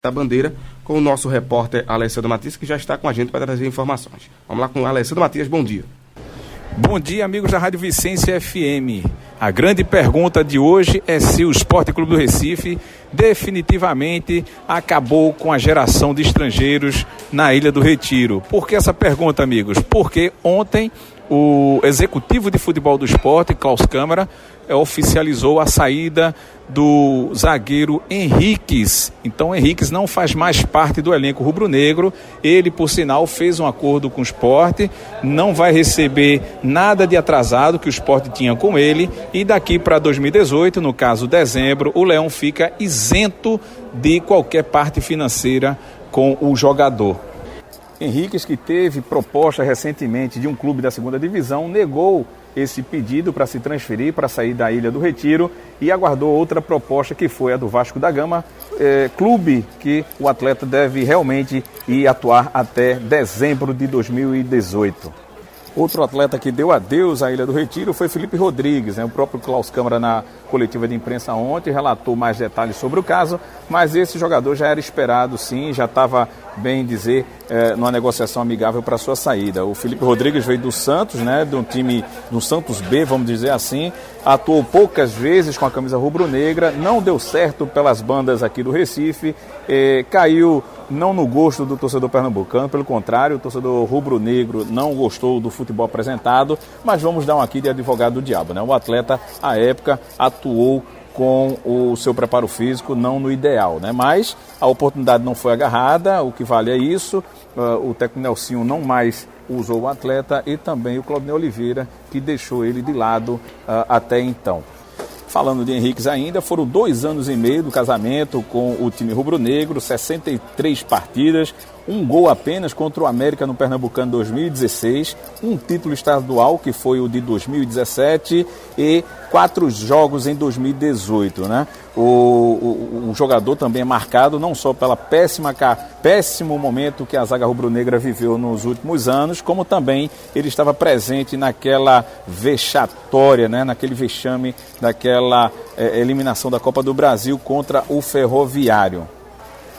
da Bandeira, com o nosso repórter Alessandro Matias, que já está com a gente para trazer informações. Vamos lá com o Alessandro Matias, bom dia. Bom dia, amigos da Rádio Vicência FM. A grande pergunta de hoje é se o Sport Clube do Recife definitivamente acabou com a geração de estrangeiros na Ilha do Retiro. Por que essa pergunta, amigos? Porque ontem o executivo de futebol do Sport, Klaus Câmara, oficializou a saída do zagueiro Henriques. Então, Henriques não faz mais parte do elenco rubro-negro. Ele, por sinal, fez um acordo com o Sport, não vai receber nada de atrasado que o Sport tinha com ele, e daqui para 2018, no caso dezembro, o Leão fica isento de qualquer parte financeira com o jogador. Henriques, que teve proposta recentemente de um clube da segunda divisão, negou esse pedido para se transferir, para sair da Ilha do Retiro, e aguardou outra proposta, que foi a do Vasco da Gama, clube que o atleta deve realmente ir atuar até dezembro de 2018. Outro atleta que deu adeus à Ilha do Retiro foi Felipe Rodrigues. O próprio Klaus Câmara, na coletiva de imprensa ontem, relatou mais detalhes sobre o caso, mas esse jogador já era esperado, sim, já estava, bem dizer, numa negociação amigável para sua saída. O Felipe Rodrigues veio do Santos, de um time do Santos B, vamos dizer assim, atuou poucas vezes com a camisa rubro-negra, não deu certo pelas bandas aqui do Recife, caiu não no gosto do torcedor pernambucano, pelo contrário, o torcedor rubro-negro não gostou do futebol apresentado, mas vamos dar um aqui de advogado do diabo, O atleta, à época, atuou com o seu preparo físico não no ideal, Mas a oportunidade não foi agarrada, o que vale é isso. O técnico Nelsinho não mais usou o atleta, e também o Claudinei Oliveira, que deixou ele de lado até então. Falando de Henriques ainda, foram 2 anos e meio do casamento com o time rubro-negro, 63 partidas, um gol apenas contra o América no Pernambucano 2016, um título estadual, que foi o de 2017, e 4 jogos em 2018, O jogador também é marcado não só pela péssimo momento que a zaga rubro-negra viveu nos últimos anos, como também ele estava presente naquela vexatória, naquele vexame daquela eliminação da Copa do Brasil contra o Ferroviário.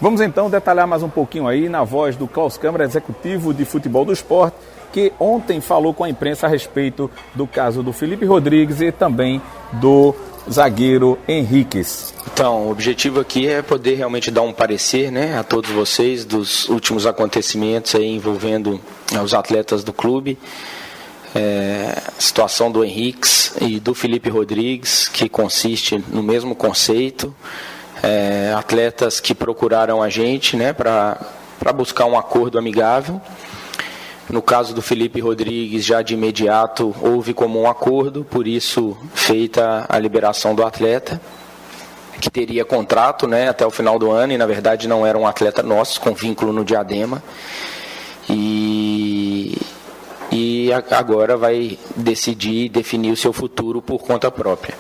Vamos então detalhar mais um pouquinho aí na voz do Klaus Câmara, executivo de futebol do Sport, que ontem falou com a imprensa a respeito do caso do Felipe Rodrigues e também do zagueiro Henriques. Então, o objetivo aqui é poder realmente dar um parecer, a todos vocês dos últimos acontecimentos aí envolvendo os atletas do clube. A situação do Henriques e do Felipe Rodrigues, que consiste no mesmo conceito. Atletas que procuraram a gente para buscar um acordo amigável. No caso do Felipe Rodrigues, já de imediato houve como um acordo, por isso feita a liberação do atleta, que teria contrato até o final do ano, e na verdade não era um atleta nosso, com vínculo no Diadema, e agora vai definir o seu futuro por conta própria.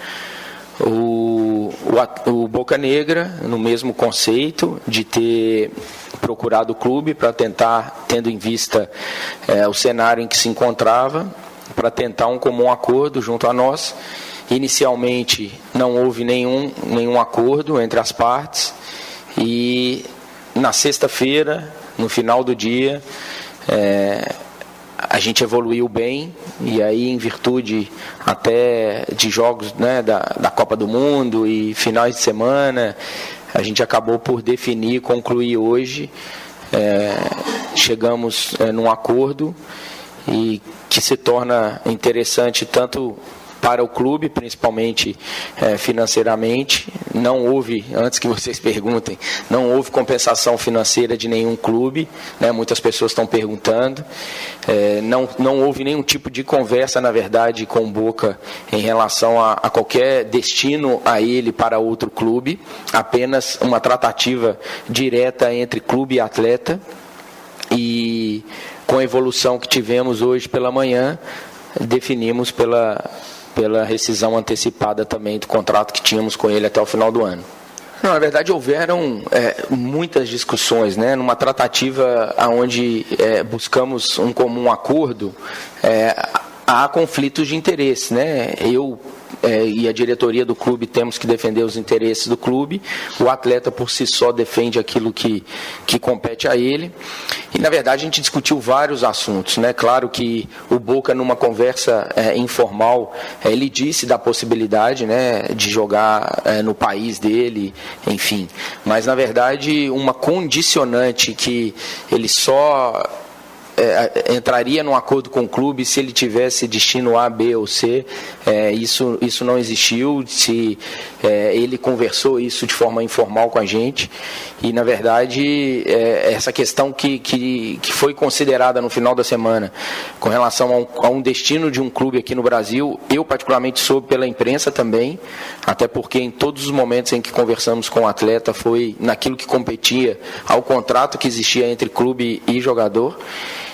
O Boca Negra, no mesmo conceito de ter procurado o clube para tentar, tendo em vista o cenário em que se encontrava, para tentar um comum acordo junto a nós. Inicialmente não houve nenhum acordo entre as partes, e na sexta-feira, no final do dia, a gente evoluiu bem, e aí, em virtude até de jogos da Copa do Mundo e finais de semana, a gente acabou por definir e concluir hoje. Chegamos num acordo, e que se torna interessante tanto para o clube, principalmente financeiramente. Não houve, antes que vocês perguntem, não houve compensação financeira de nenhum clube, muitas pessoas estão perguntando. Não houve nenhum tipo de conversa, na verdade, com o Boca em relação a qualquer destino a ele para outro clube, apenas uma tratativa direta entre clube e atleta. E com a evolução que tivemos hoje pela manhã, definimos pela rescisão antecipada também do contrato que tínhamos com ele até o final do ano. Não, na verdade, houveram muitas discussões, numa tratativa onde buscamos um comum acordo. Há conflitos de interesse, Eu e a diretoria do clube temos que defender os interesses do clube. O atleta por si só defende aquilo que compete a ele. E na verdade a gente discutiu vários assuntos, né? Claro que o Boca, numa conversa informal, ele disse da possibilidade, né, de jogar no país dele, enfim. Mas na verdade uma condicionante que ele só entraria num acordo com o clube se ele tivesse destino A, B ou C. Isso não existiu. Ele conversou isso de forma informal com a gente e, na verdade, essa questão que foi considerada no final da semana com relação a um destino de um clube aqui no Brasil, eu particularmente soube pela imprensa também, até porque em todos os momentos em que conversamos com o atleta foi naquilo que competia ao contrato que existia entre clube e jogador.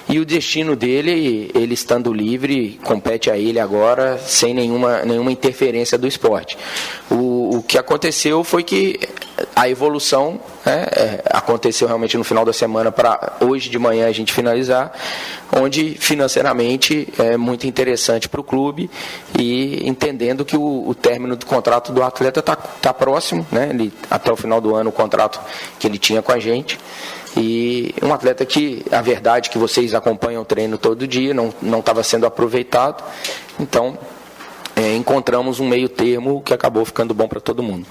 E o destino dele, ele estando livre, compete a ele agora, sem nenhuma interferência do esporte. O que aconteceu foi que a evolução aconteceu realmente no final da semana para hoje de manhã a gente finalizar, onde financeiramente é muito interessante para o clube e entendendo que o término do contrato do atleta está próximo, né? Até o final do ano o contrato que ele tinha com a gente. E um atleta que, a verdade, que vocês acompanham o treino todo dia, não estava sendo aproveitado. Então, encontramos um meio termo que acabou ficando bom para todo mundo.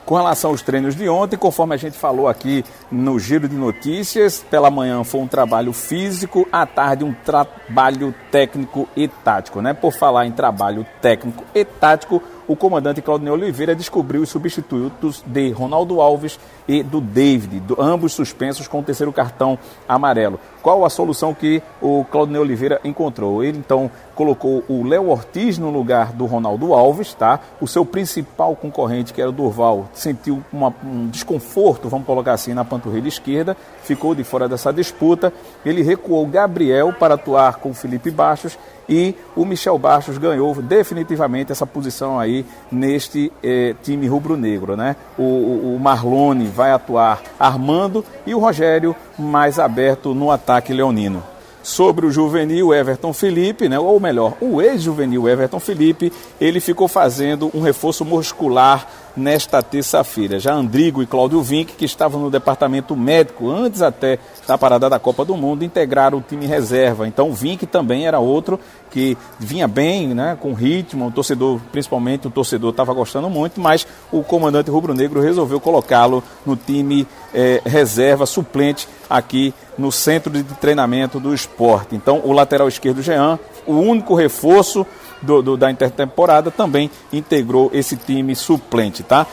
Com relação aos treinos de ontem, conforme a gente falou aqui no Giro de Notícias, pela manhã foi um trabalho físico, à tarde um trabalho técnico e tático, né? Por falar em trabalho técnico e tático, o comandante Claudinei Oliveira descobriu os substitutos de Ronaldo Alves e do David, ambos suspensos com o terceiro cartão amarelo. Qual a solução que o Claudinei Oliveira encontrou? Ele então colocou o Léo Ortiz no lugar do Ronaldo Alves, tá? O seu principal concorrente, que era o Durval, sentiu um desconforto, vamos colocar assim, na panturrilha esquerda, ficou de fora dessa disputa. Ele recuou Gabriel para atuar com o Felipe Bastos e o Michel Bastos ganhou definitivamente essa posição aí neste time rubro-negro, né? O Marlone vai atuar armando e o Rogério mais aberto no ataque leonino. Sobre o juvenil Everton Felipe, né, ou melhor, o ex-juvenil Everton Felipe, ele ficou fazendo um reforço muscular nesta terça-feira. Já Andrigo e Cláudio Vinck, que estavam no departamento médico antes até da parada da Copa do Mundo, integraram o time reserva. Então o Vinck também era outro que vinha bem, né, com ritmo, o torcedor, principalmente o torcedor estava gostando muito, mas o comandante rubro-negro resolveu colocá-lo no time reserva, suplente aqui no centro de treinamento do Sport. Então o lateral esquerdo Jean, o único reforço da intertemporada, também integrou esse time suplente, tá?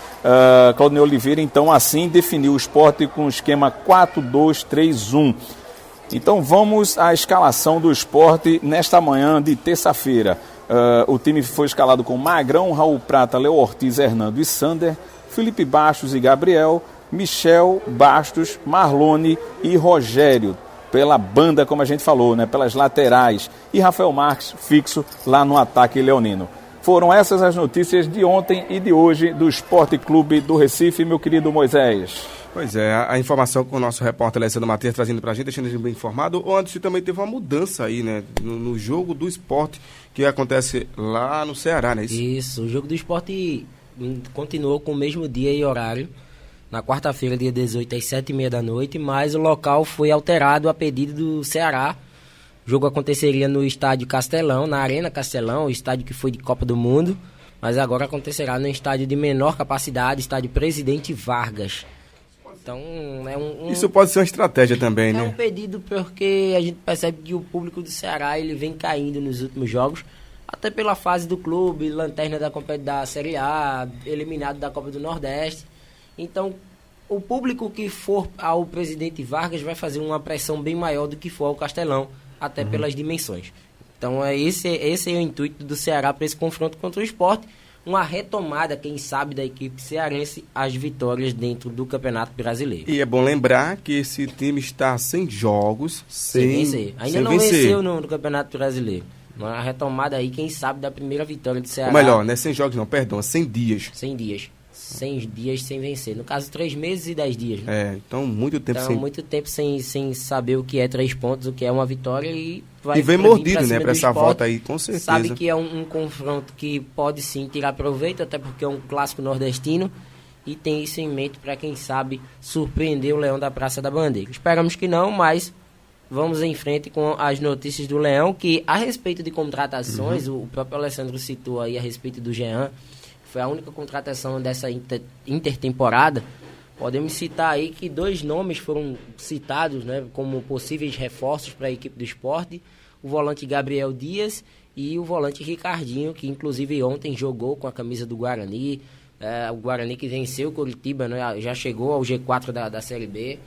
Claudinei Oliveira, então, assim definiu o Sport com o esquema 4-2-3-1. Então vamos à escalação do Sport nesta manhã de terça-feira. O time foi escalado com Magrão, Raul Prata, Léo Ortiz, Hernando e Sander, Felipe Bastos e Gabriel, Michel, Bastos, Marlone e Rogério, pela banda, como a gente falou, né, pelas laterais, e Rafael Marques fixo lá no ataque leonino. Foram essas as notícias de ontem e de hoje do Esporte Clube do Recife, meu querido Moisés. Pois é, a informação com o nosso repórter Alessandro Matias trazendo pra gente, deixando a gente bem informado. Ontem também teve uma mudança aí, né, no jogo do Sport, que acontece lá no Ceará, né? Isso, o jogo do Sport continuou com o mesmo dia e horário, na quarta-feira, dia 18, às 7h30 da noite, mas o local foi alterado a pedido do Ceará. O jogo aconteceria no estádio Castelão, na Arena Castelão, o estádio que foi de Copa do Mundo, mas agora acontecerá no estádio de menor capacidade, estádio Presidente Vargas. Então, isso pode ser uma estratégia também, né? É um pedido porque a gente percebe que o público do Ceará ele vem caindo nos últimos jogos, até pela fase do clube, lanterna da Série A, eliminado da Copa do Nordeste. Então, o público que for ao Presidente Vargas vai fazer uma pressão bem maior do que for ao Castelão, até pelas dimensões. Então, esse é o intuito do Ceará para esse confronto contra o Sport. Uma retomada, quem sabe, da equipe cearense às vitórias dentro do Campeonato Brasileiro. E é bom lembrar que esse time está sem jogos, sem vencer. Ainda não venceu no Campeonato Brasileiro. Uma retomada aí, quem sabe, da primeira vitória do Ceará. Ou melhor, não é sem jogos não, perdão, 100 dias. 100 dias. 100 dias sem vencer. No caso, 3 meses e 10 dias. Né? Então muito tempo sem saber o que é 3 pontos, o que é uma vitória e vem mordido, né, para essa volta aí, com certeza. Sabe que é um confronto que pode sim tirar proveito, até porque é um clássico nordestino e tem isso em mente para quem sabe surpreender o Leão da Praça da Bandeira. Esperamos que não, mas vamos em frente com as notícias do Leão, que a respeito de contratações, o próprio Alessandro citou aí a respeito do Jean, foi a única contratação dessa intertemporada. Podemos citar aí que 2 nomes foram citados, né, como possíveis reforços para a equipe do Sport, o volante Gabriel Dias e o volante Ricardinho, que inclusive ontem jogou com a camisa do Guarani, o Guarani que venceu o Coritiba, né, já chegou ao G4 da Série B.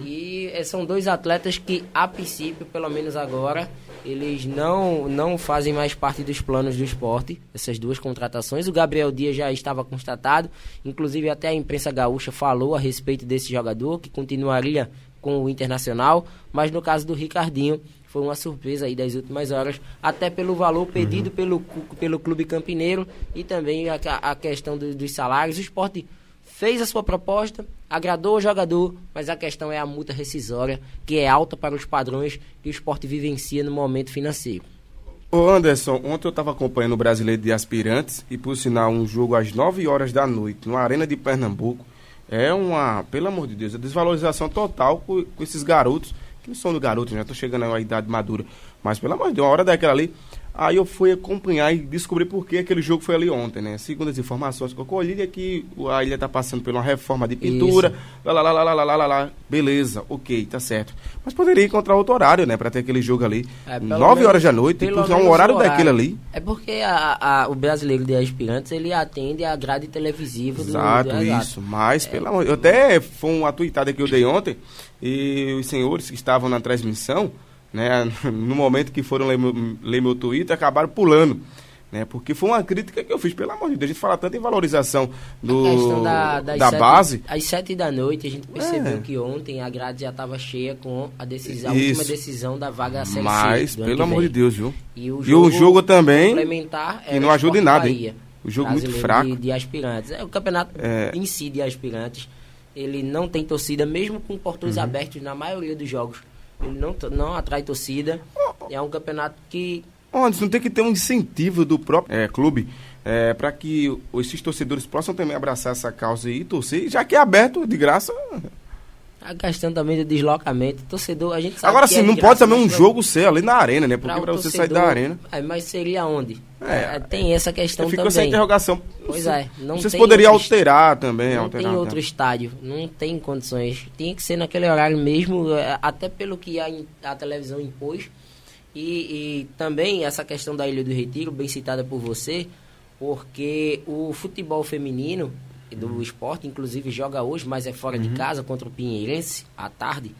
E são 2 atletas que, a princípio, pelo menos agora, eles não fazem mais parte dos planos do Sport, essas 2 contratações. O Gabriel Dias já estava constatado, inclusive até a imprensa gaúcha falou a respeito desse jogador, que continuaria com o Internacional, mas no caso do Ricardinho, foi uma surpresa aí das últimas horas, até pelo valor pedido pelo clube campineiro e também a questão dos salários. O Sport fez a sua proposta, agradou o jogador, mas a questão é a multa rescisória, que é alta para os padrões que o Sport vivencia no momento financeiro. Ô Anderson, ontem eu estava acompanhando o Brasileiro de Aspirantes e, por sinal, um jogo às 9 horas da noite, na Arena de Pernambuco. É pelo amor de Deus, a desvalorização total com esses garotos, que não são do garoto, já estou chegando a uma idade madura, mas pelo amor de Deus, uma hora daquela ali. Aí eu fui acompanhar e descobri por que aquele jogo foi ali ontem, né? Segundo as informações que eu colhi, é que a ilha está passando por uma reforma de pintura, beleza, ok, tá certo. Mas poderia encontrar outro horário, né? Para ter aquele jogo ali, 9 horas da noite, um horário daquele ali. É porque o Brasileiro de Aspirantes, ele atende a grade televisiva do isso, mas pelo amor... Eu até foi uma tuitada que eu dei ontem, e os senhores que estavam na transmissão, né, no momento que foram ler meu Twitter, acabaram pulando, né, porque foi uma crítica que eu fiz, pelo amor de Deus, a gente fala tanto em valorização da base. Às 7 da noite a gente percebeu que ontem a grade já estava cheia com a última decisão da vaga Série C. Mas, pelo amor de Deus, viu? E o jogo também, que não ajuda em nada, hein? O jogo muito fraco. De aspirantes. O campeonato em si de aspirantes, ele não tem torcida, mesmo com portões abertos na maioria dos jogos. Ele não atrai torcida. É um campeonato que... Não tem que ter um incentivo do próprio clube para que esses torcedores possam também abraçar essa causa e torcer, já que é aberto de graça. A questão também do deslocamento, torcedor, a gente sabe. Agora sim, não pode também um jogo ser ali na arena, né? Porque para você sair da arena. Mas seria onde? Tem essa questão também. Ficou essa interrogação. Pois é. Vocês poderiam alterar também. Não tem outro estádio, não tem condições. Tinha que ser naquele horário mesmo, até pelo que a televisão impôs. E também essa questão da Ilha do Retiro, bem citada por você, porque o futebol feminino do Sport, inclusive joga hoje, mas é fora de casa, contra o Pinheirense, à tarde.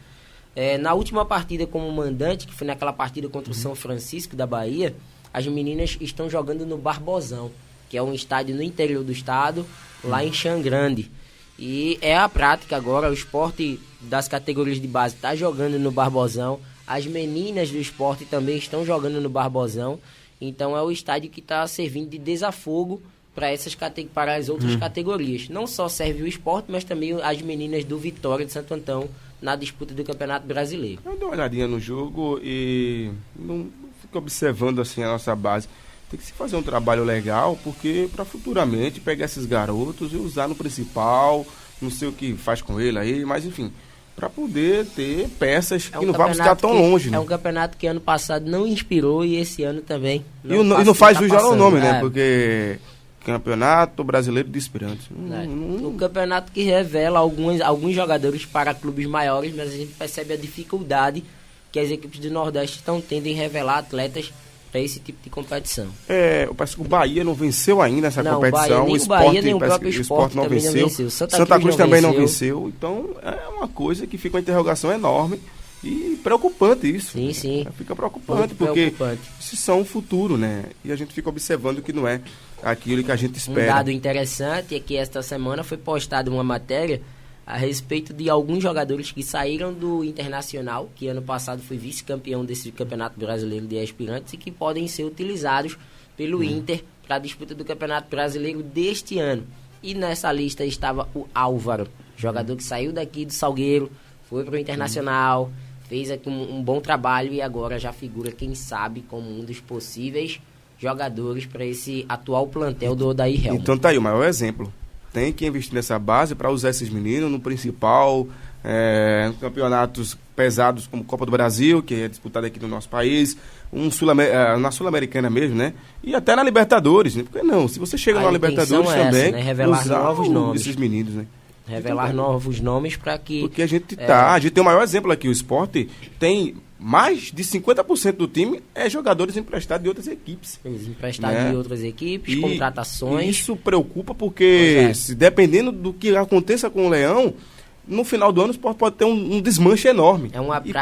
Na última partida como mandante, que foi naquela partida contra o São Francisco da Bahia, as meninas estão jogando no Barbosão, que é um estádio no interior do estado, lá em Xangrande. E é a prática agora, o Sport das categorias de base está jogando no Barbosão, as meninas do Sport também estão jogando no Barbosão, então é o estádio que está servindo de desafogo para as outras categorias. Não só serve o Sport, mas também as meninas do Vitória de Santo Antão na disputa do Campeonato Brasileiro. Eu dei uma olhadinha no jogo e não fico observando assim a nossa base. Tem que se fazer um trabalho legal, porque para futuramente pegar esses garotos e usar no principal, não sei o que faz com ele aí, mas enfim, para poder ter peças que não vão ficar tão longe. Né? É um campeonato que ano passado não inspirou e esse ano também. E não faz jus ao nome, né? Porque... Campeonato Brasileiro de Aspirantes. O campeonato que revela alguns jogadores para clubes maiores, mas a gente percebe a dificuldade que as equipes do Nordeste estão tendo em revelar atletas para esse tipo de competição. Parece que o Bahia não venceu ainda essa competição. O próprio Sport não venceu. Santa Cruz também não venceu. Então é uma coisa que fica uma interrogação enorme. E preocupante isso. Sim. Fica preocupante, porque esses são o futuro, né? E a gente fica observando que não é aquilo que a gente espera. Um dado interessante é que esta semana foi postada uma matéria a respeito de alguns jogadores que saíram do Internacional, que ano passado foi vice-campeão desse Campeonato Brasileiro de Aspirantes, e que podem ser utilizados pelo Inter para a disputa do Campeonato Brasileiro deste ano. E nessa lista estava o Álvaro, jogador que saiu daqui do Salgueiro, foi para o Internacional, fez aqui um bom trabalho e agora já figura, quem sabe, como um dos possíveis jogadores para esse atual plantel do Odair Helma. Então tá aí o maior exemplo. Tem que investir nessa base para usar esses meninos no principal, campeonatos pesados como Copa do Brasil, que é disputado aqui no nosso país, na Sul-Americana mesmo, né? E até na Libertadores, né? Porque não, se você chega na Libertadores também, né? Revelar novos nomes. Esses meninos, né? Revelar novos nomes para que... Porque a gente tem o maior exemplo aqui, o Sport tem mais de 50% do time jogadores emprestados de outras equipes. Emprestados de outras equipes, contratações. E isso preocupa porque, dependendo do que aconteça com o Leão, no final do ano o Sport pode ter um desmanche enorme.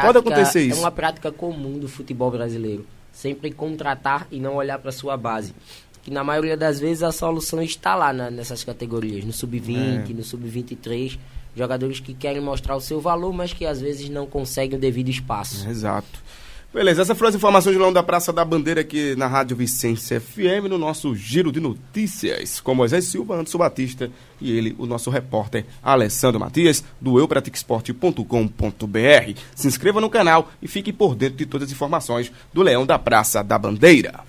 Pode acontecer isso. É uma prática comum do futebol brasileiro. Sempre contratar e não olhar para sua base. Que na maioria das vezes a solução está lá nessas categorias, no sub-20, no sub-23, jogadores que querem mostrar o seu valor, mas que às vezes não conseguem o devido espaço. Exato. Beleza, essas foram as informações de Leão da Praça da Bandeira aqui na Rádio Vicência FM, no nosso Giro de Notícias, com Moisés Silva, Anderson Batista e ele, o nosso repórter Alessandro Matias, do eupratiquesporte.com.br. Se inscreva no canal e fique por dentro de todas as informações do Leão da Praça da Bandeira.